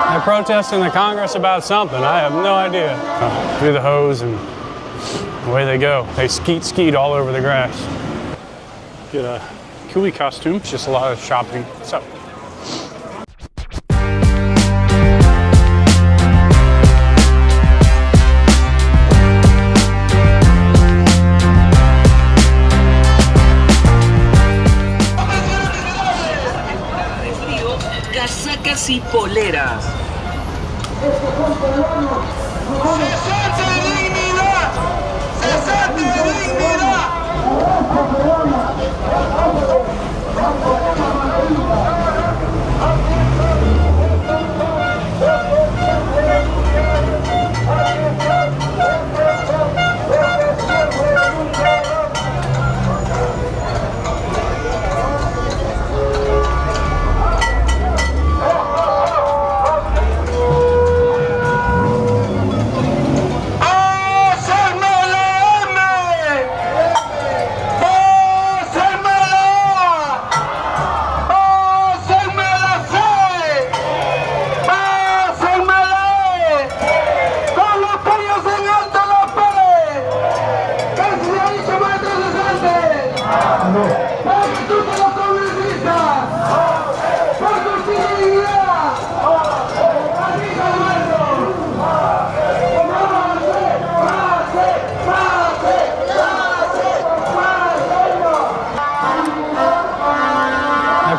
They're protesting the Congress about something. I have no idea. Through the hose and away they go. They skeet all over the grass. Get a coolie costume. It's just a lot of shopping. So. Casacas y poleras. ¡Cesante de dignidad! ¡Cesante de dignidad!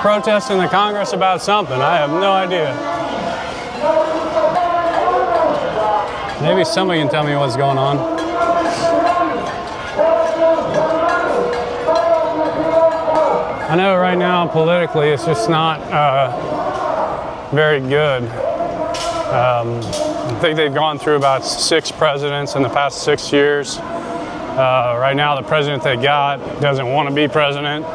Protesting the Congress about something. I have no idea. Maybe somebody can tell me what's going on. I know right now politically it's just not very good. I think they've gone through about 6 presidents in the past 6 years. Right now the president they got doesn't want to be president.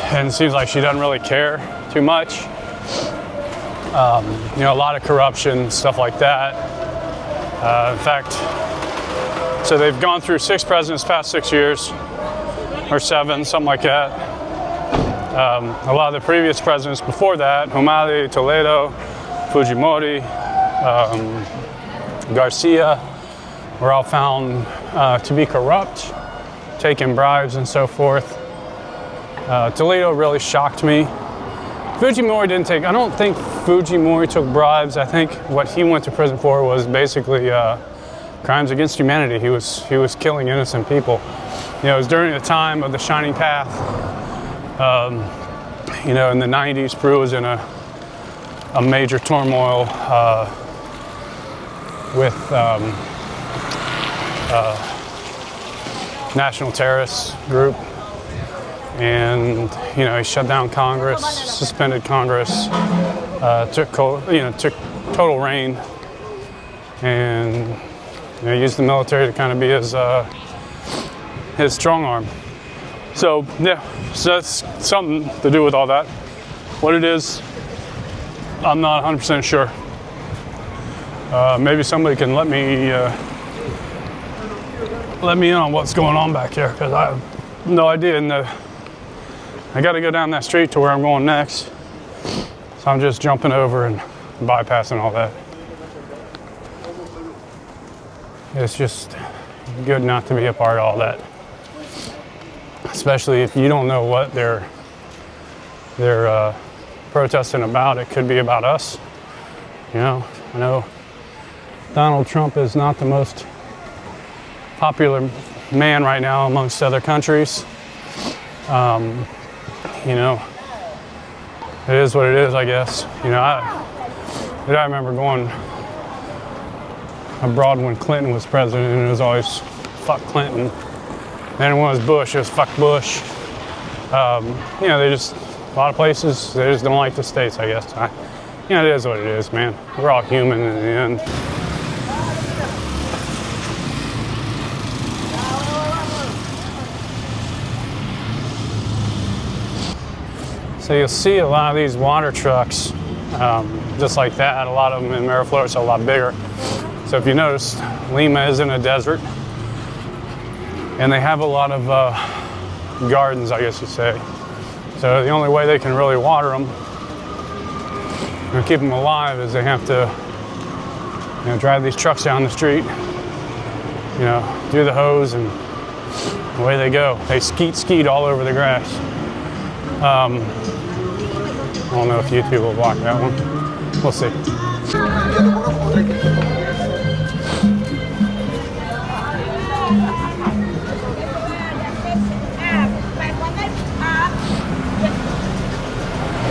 And it seems like she doesn't really care too much. You know, a lot of corruption, stuff like that. In fact, so they've gone through 6 presidents past 6 years, or 7, something like that. A lot of the previous presidents before that, Humala, Toledo, Fujimori, Garcia, were all found to be corrupt, taking bribes and so forth. Toledo really shocked me. Fujimori didn't take, I don't think Fujimori took bribes. I think what he went to prison for was basically crimes against humanity. He was killing innocent people. You know, it was during the time of the Shining Path. You know, in the 90s, Peru was in a major turmoil with national terrorist group. And you know, he shut down Congress, suspended Congress, took total reign, and you know, used the military to kind of be his strong arm. So yeah, so that's something to do with all that. What it is, I'm not 100% sure. Maybe somebody can let me in on what's going on back here, because I have no idea. And I got to go down that street to where I'm going next, so I'm just jumping over and bypassing all that. It's just good not to be a part of all that, especially if you don't know what they're protesting about. It could be about us. You know, I know Donald Trump is not the most popular man right now amongst other countries. You know, it is what it is, I guess. You know, I remember going abroad when Clinton was president, and it was always fuck Clinton. Then when it was Bush, it was fuck Bush. You know, a lot of places, they just don't like the states, I guess. You know, it is what it is, man. We're all human in the end. So you'll see a lot of these water trucks, just like that. A lot of them in Miraflores are a lot bigger. So if you notice, Lima is in a desert, and they have a lot of gardens, I guess you say. So the only way they can really water them keep them alive is they have to, drive these trucks down the street, do the hose, and away they go. They skeet all over the grass. I don't know if YouTube will block that one. We'll see.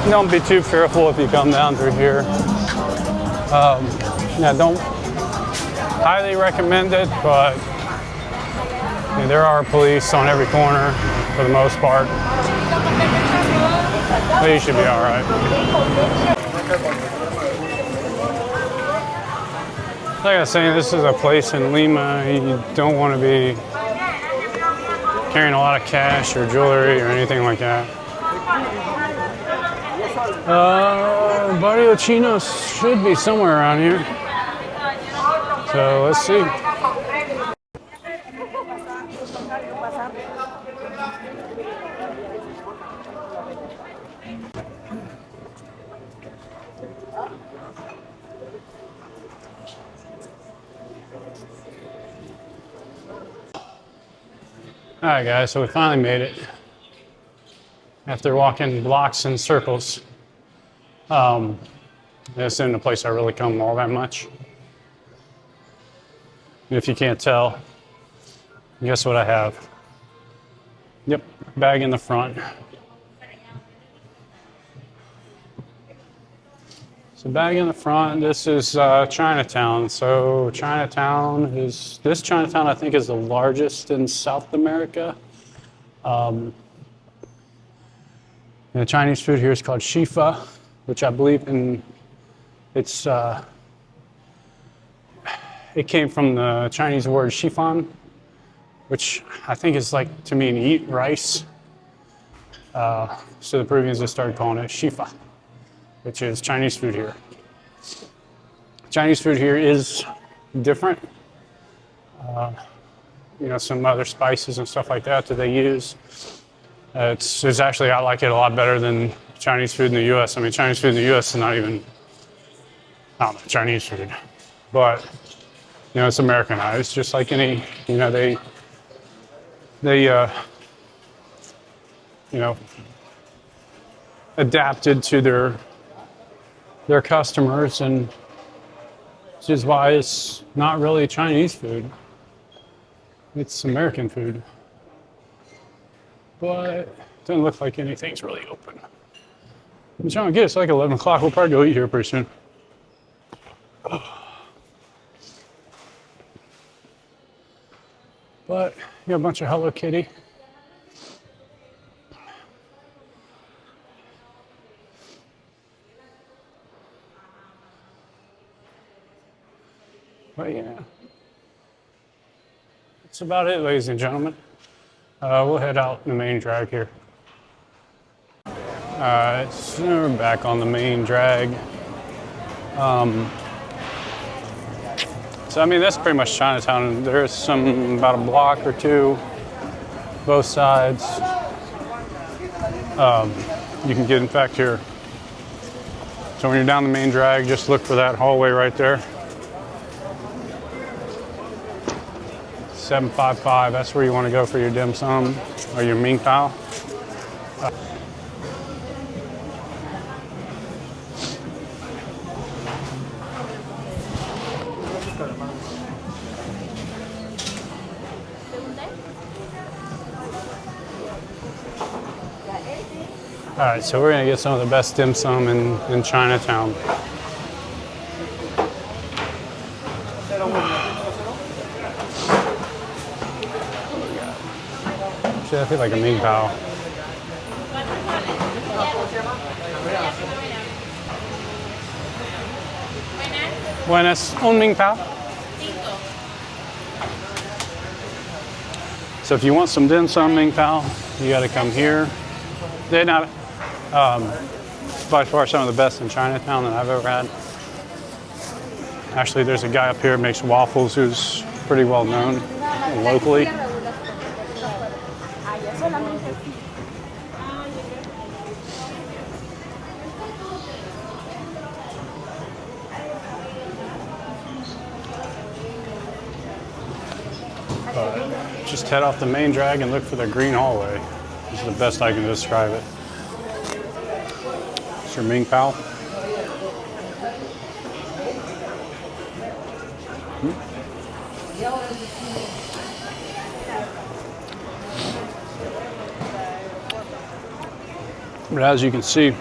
Don't be too fearful if you come down through here. Don't highly recommend it, but there are police on every corner for the most part. But you should be all right. Like I was saying, this is a place in Lima. You don't want to be carrying a lot of cash or jewelry or anything like that. Barrio Chino should be somewhere around here. So let's see. All right, guys, so we finally made it. After walking blocks in circles. This isn't a place I really come all that much. And if you can't tell, guess what I have? Yep, bag in the front. So bag in the front, this is Chinatown. So this Chinatown I think is the largest in South America. The Chinese food here is called shifa, which I believe it came from the Chinese word chiffon, which I think is like to mean eat rice. So the Peruvians just started calling it shifa, which is Chinese food here. Chinese food here is different. Some other spices and stuff like that they use. It's actually, I like it a lot better than Chinese food in the U.S. I mean, Chinese food in the U.S. is not even, Chinese food. But, it's Americanized, just like any, they adapted to their customers, and which is why it's not really Chinese food. It's American food. But it doesn't look like anything's really open. I'm trying to get it's like 11 o'clock. We'll probably go eat here pretty soon. But you got a bunch of Hello Kitty. But yeah, that's about it, ladies and gentlemen. We'll head out in the main drag here. So we're back on the main drag. So I mean, that's pretty much Chinatown. There's about a block or two, both sides. You can get, in fact, here. So when you're down the main drag, just look for that hallway right there. 755, that's where you want to go for your dim sum or your Min Pao. All right, so we're gonna get some of the best dim sum in Chinatown. Actually, I feel like a Min Pao. Buenas, un Min Pao. So if you want some dim sum Min Pao, you got to come here. They're not by far some of the best in Chinatown that I've ever had. Actually, there's a guy up here who makes waffles who's pretty well known locally. But just head off the main drag and look for the green hallway. This is the best I can describe it. It's your Min Pao. But as you can see,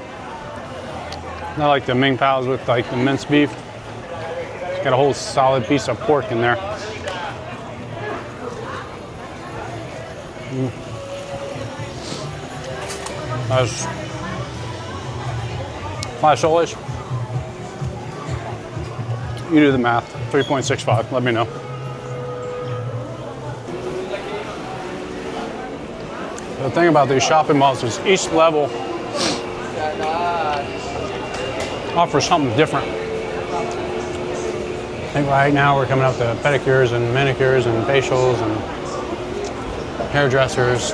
not like the Min Paos with like the minced beef. It's got a whole solid piece of pork in there. That's $5. You do the math. 3.65. Let me know. The thing about these shopping malls is each level offers something different. I think right now we're coming up to pedicures and manicures and facials and hairdressers.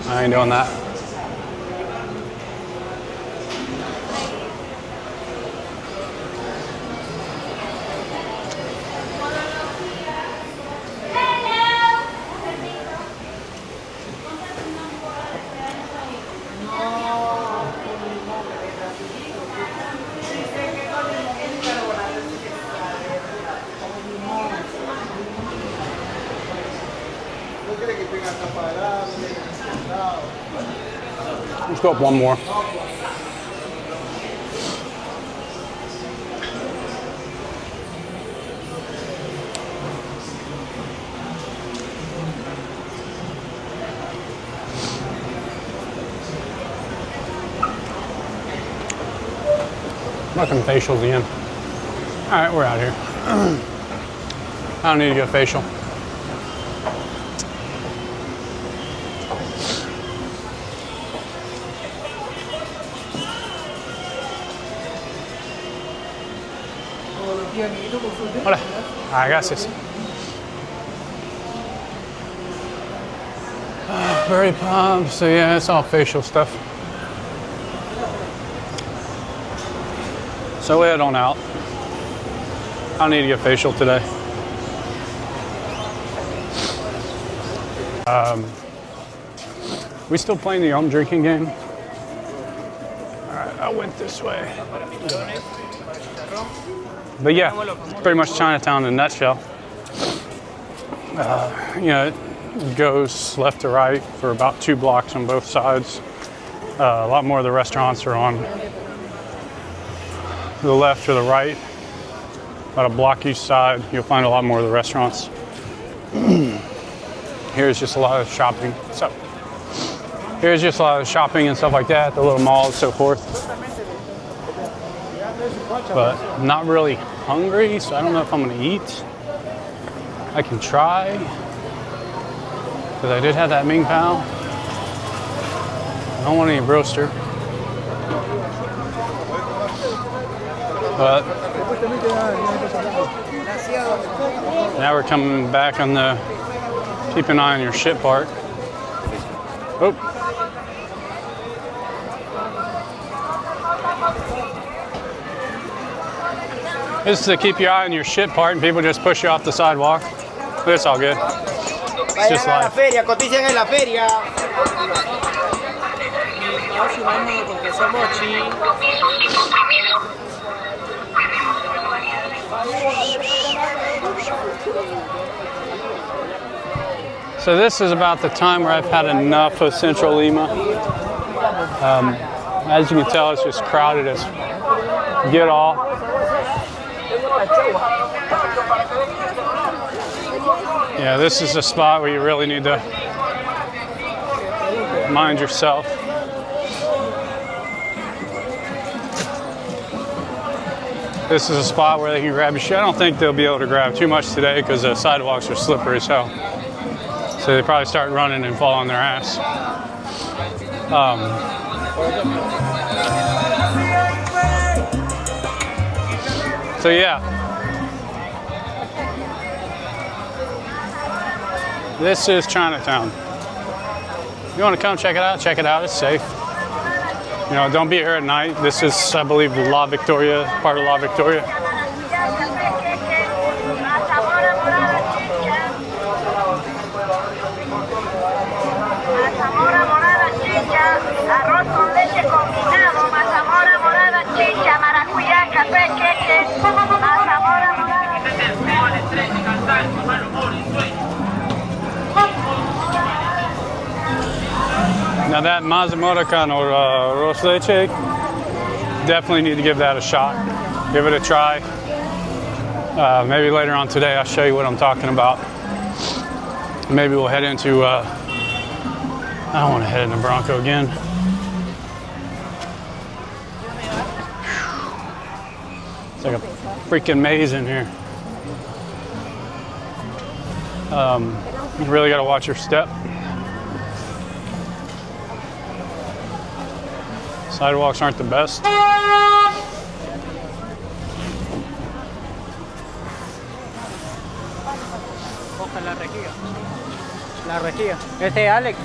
I ain't doing that. Let's go up one more. Fucking facials again. All right, we're out here. I don't need to get a facial. Hola. Ah, gracias. Very pumped. So yeah, it's all facial stuff. So we head on out. I don't need to get facial today. We still playing the drinking game? All right, I went this way. But yeah, it's pretty much Chinatown in a nutshell. You know, it goes left to right for about 2 blocks on both sides. A lot more of the restaurants are on the left or the right. About a block each side, you'll find a lot more of the restaurants. Here's just a lot of shopping. So here's just a lot of shopping and stuff like that, the little malls, so forth. But I'm not really hungry, so I don't know if I'm gonna eat. I can try, because I did have that Min Pao. I don't want any roaster. But now we're coming back on the keep an eye on your shit part. Oh. This is to keep your eye on your shit part and people just push you off the sidewalk. But it's all good. It's just life. So this is about the time where I've had enough of Central Lima. As you can tell, it's just crowded as get all. Yeah, this is a spot where you really need to mind yourself. This is a spot where they can grab your shit. I don't think they'll be able to grab too much today because the sidewalks are slippery as hell. So they probably start running and fall on their ass. So yeah. This is Chinatown. You want to come check it out? Check it out. It's safe. You know, don't be here at night. This is, I believe, La Victoria, part of La Victoria. that mazamorra con arroz leche, definitely need to give that a shot. Give it a try. Maybe later on today I'll show you what I'm talking about. Maybe we'll head into, I don't want to head into Bronco again. It's like a freaking maze in here. You really got to watch your step. Sidewalks aren't the best. La rejilla. Este es Alex.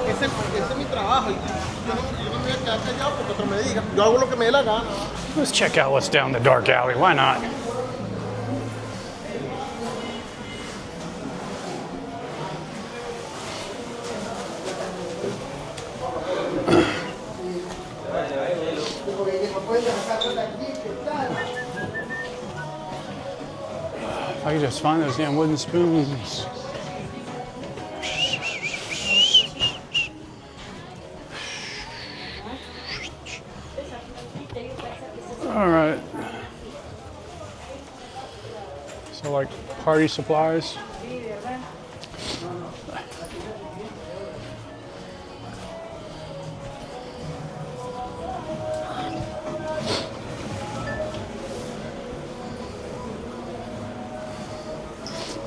Ese es mi trabajo y yo no me voy a quedar callado porque otro me diga. Yo hago lo que me dé la gana. Let's check out what's down the dark alley. Why not? If I could just find those damn wooden spoons. All right. So like party supplies.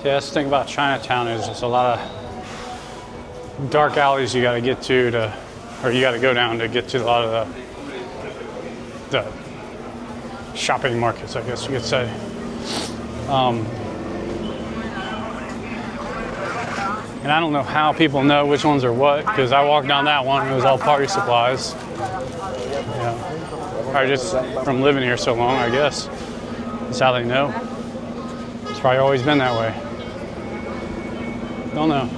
Yeah, that's the thing about Chinatown is there's a lot of dark alleys you got to get to, or you got to go down to get to a lot of the shopping markets, I guess you could say. And I don't know how people know which ones are what, because I walked down that one, it was all party supplies. Yeah. Or just from living here so long, I guess. That's how they know. It's probably always been that way. Don't know.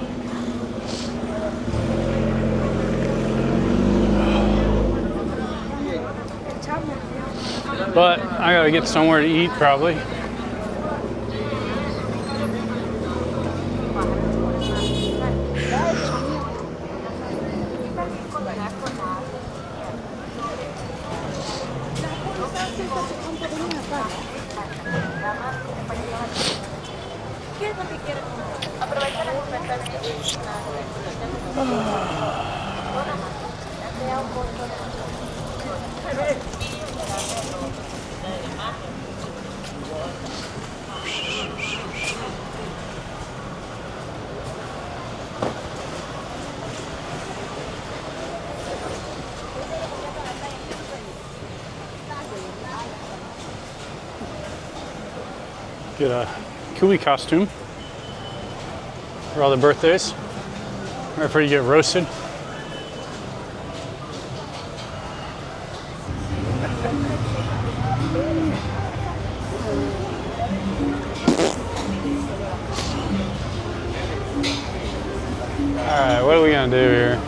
But I gotta get somewhere to eat probably. Get a coolie costume for all the birthdays, right before you get roasted. All right, what are we gonna do here?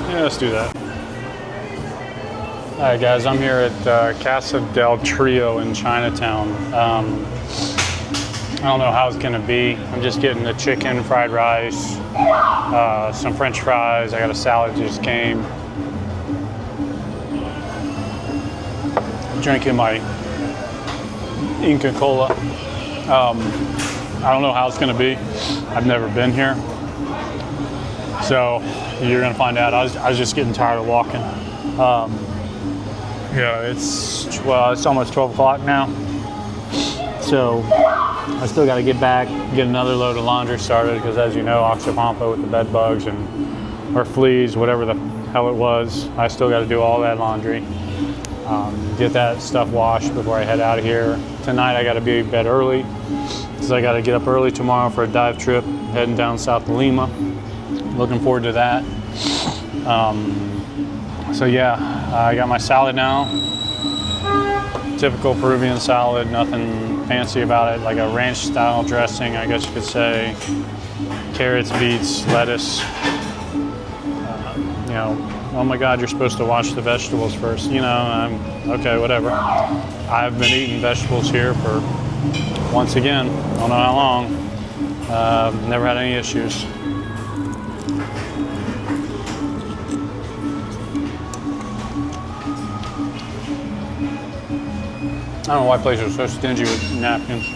Yeah, let's do that. All right, guys, I'm here at Casa del Trio in Chinatown. I don't know how it's gonna be. I'm just getting the chicken, fried rice, some French fries. I got a salad just came. Drinking my Inca Cola. I don't know how it's gonna be. I've never been here. So you're gonna find out. I was just getting tired of walking. Yeah, it's almost 12 o'clock now. So I still got to get back, get another load of laundry started because, as you know, Oxapampa with the bed bugs or fleas, whatever the hell it was, I still got to do all that laundry. Get that stuff washed before I head out of here. Tonight I got to be in bed early because I got to get up early tomorrow for a dive trip heading down south to Lima. Looking forward to that. So yeah, I got my salad now. Typical Peruvian salad, nothing fancy about it. Like a ranch style dressing, I guess you could say. Carrots, beets, lettuce. You know, oh my God, you're supposed to wash the vegetables first. You know, I'm okay, whatever. I've been eating vegetables here for, once again, I don't know how long. Never had any issues. I don't know why places are so stingy with napkins.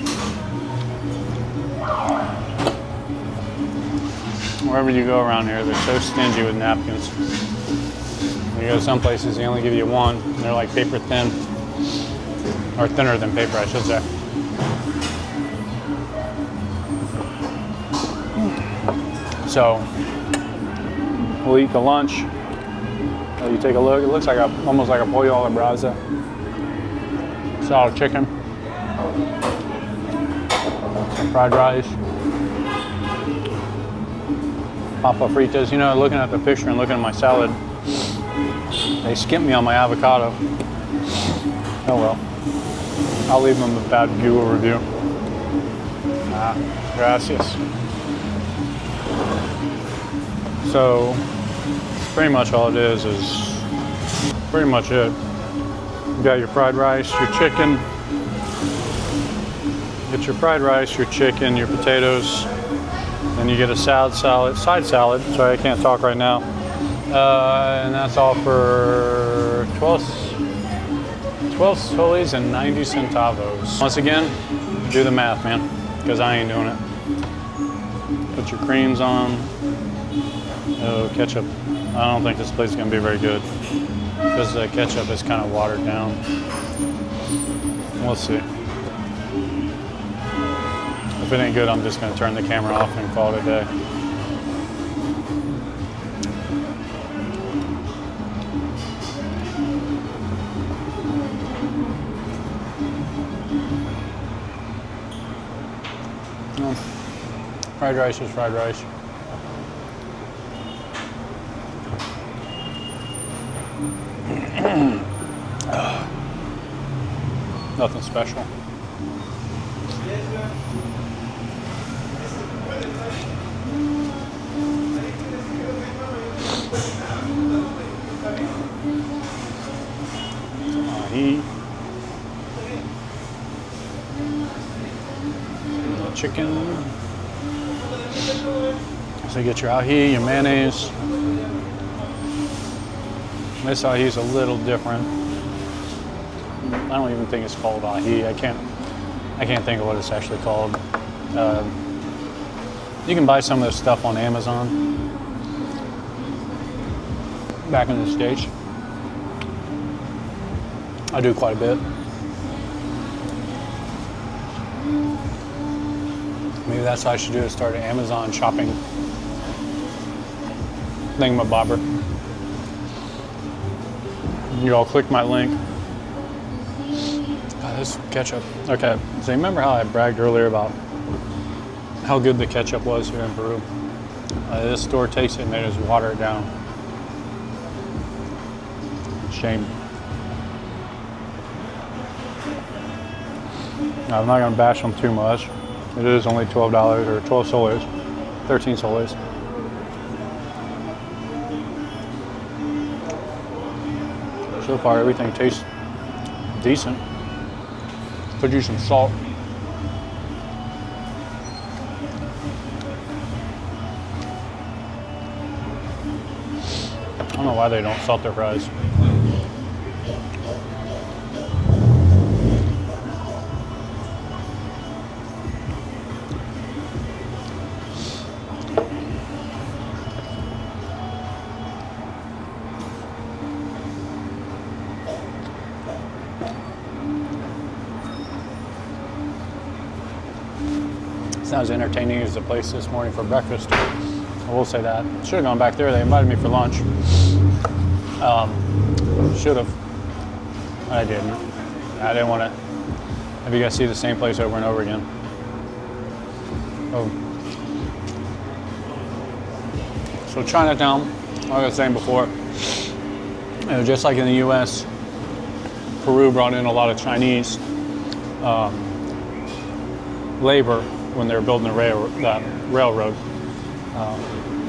Wherever you go around here, they're so stingy with napkins. You go to some places, they only give you one, and they're like paper thin, or thinner than paper, I should say. So, we'll eat the lunch. You take a look, it looks like almost like a pollo a la brasa. Solid chicken, some fried rice, papa fritas. You know, looking at the picture and looking at my salad, they skipped me on my avocado. Oh well, I'll leave them a bad Google review. Gracias. So, pretty much all it is pretty much it. You got your fried rice, your chicken. Get your fried rice, your chicken, your potatoes. Then you get a side salad. Sorry, I can't talk right now. And that's all for 12 soles and 90 centavos. Once again, do the math, man, because I ain't doing it. Put your creams on. Oh, ketchup. I don't think this place is gonna be very good, because the ketchup is kind of watered down. We'll see. If it ain't good, I'm just going to turn the camera off and call it a day. No. Fried rice is fried rice. Nothing special. Ahi. Chicken. So you get your ahi, your mayonnaise. This ahi is a little different. I don't even think it's called ahi. I can't think of what it's actually called. You can buy some of this stuff on Amazon. Back in the States, I do quite a bit. Maybe that's what I should do, is start an Amazon shopping thingamabobber. You all click my link. God, this ketchup. Okay, so remember how I bragged earlier about how good the ketchup was here in Peru? This store takes it and they just water it down. Shame. I'm not gonna bash them too much. It is only $12 or 12 soles, 13 soles. So far, everything tastes decent. Could use some salt. I don't know why they don't salt their fries. It's not as entertaining as the place this morning for breakfast. I will say that. Should have gone back there. They invited me for lunch. Should have. I didn't. I didn't want to have you guys see the same place over and over again. Oh. So Chinatown, like I was saying before, just like in the U.S., Peru brought in a lot of Chinese labor when they were building the railroad,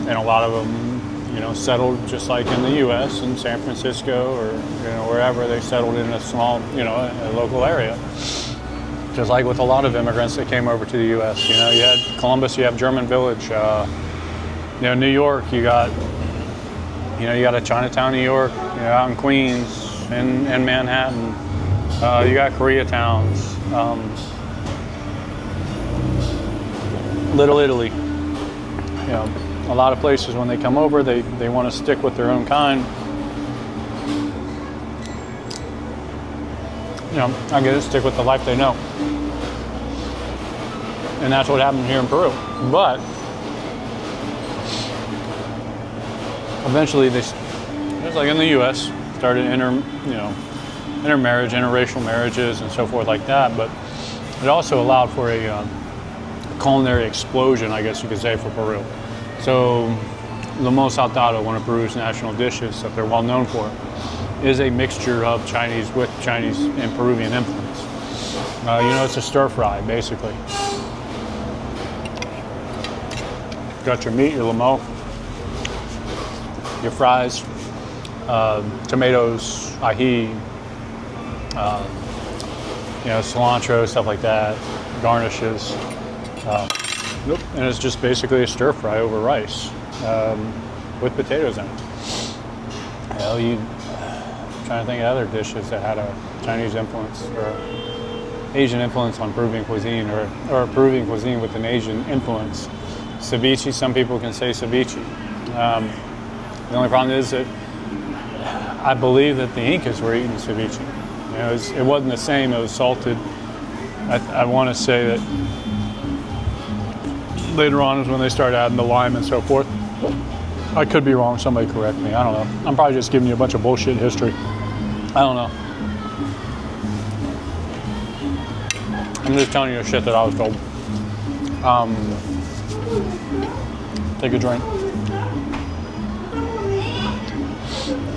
and a lot of them, settled just like in the U.S. in San Francisco or wherever. They settled in a small, a local area. Just like with a lot of immigrants that came over to the U.S. You had Columbus, you have German Village. New York, you got a Chinatown, New York, out in Queens and Manhattan. You got Koreatowns. Little Italy. A lot of places when they come over, they want to stick with their own kind. I get it, stick with the life they know. And that's what happened here in Peru. But eventually, just like in the U.S., started intermarriage, interracial marriages, and so forth like that. But it also allowed for a culinary explosion, I guess you could say, for Peru. So, lomo saltado, one of Peru's national dishes that they're well known for, is a mixture of Chinese with Chinese and Peruvian influence. It's a stir fry, basically. Got your meat, your lomo, your fries, tomatoes, ají, cilantro, stuff like that, garnishes. And it's just basically a stir fry over rice with potatoes in it. I'm trying to think of other dishes that had a Chinese influence or Asian influence on Peruvian cuisine, or Peruvian cuisine with an Asian influence. Ceviche, some people can say ceviche. The only problem is that I believe that the Incas were eating ceviche. It wasn't the same, it was salted. I want to say that later on is when they started adding the lime and so forth. I could be wrong, somebody correct me, I don't know. I'm probably just giving you a bunch of bullshit history. I don't know. I'm just telling you the shit that I was told. Take a drink.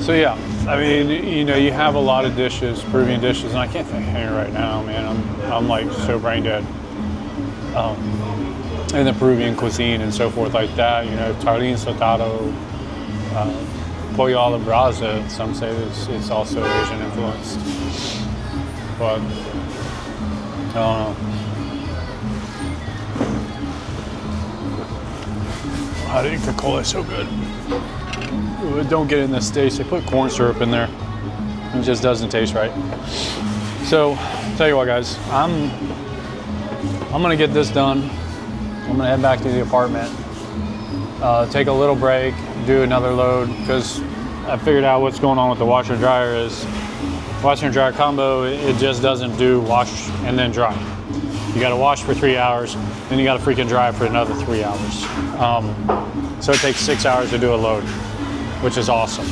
So yeah, I mean, you have a lot of dishes, Peruvian dishes, and I can't think of any right now, man. I'm like so brain dead. And the Peruvian cuisine and so forth like that, tarin saltado, pollo a la brasa. Some say it's also Asian influenced, but I don't know. How did Coca-Cola so good? Ooh, don't get it in the States. They put corn syrup in there. It just doesn't taste right. So, tell you what, guys, I'm gonna get this done. I'm gonna head back to the apartment, take a little break, do another load, because I figured out what's going on with the washer and dryer is washer and dryer combo, it just doesn't do wash and then dry. You gotta wash for 3 hours, then you gotta freaking dry for another 3 hours. So it takes 6 hours to do a load, which is awesome.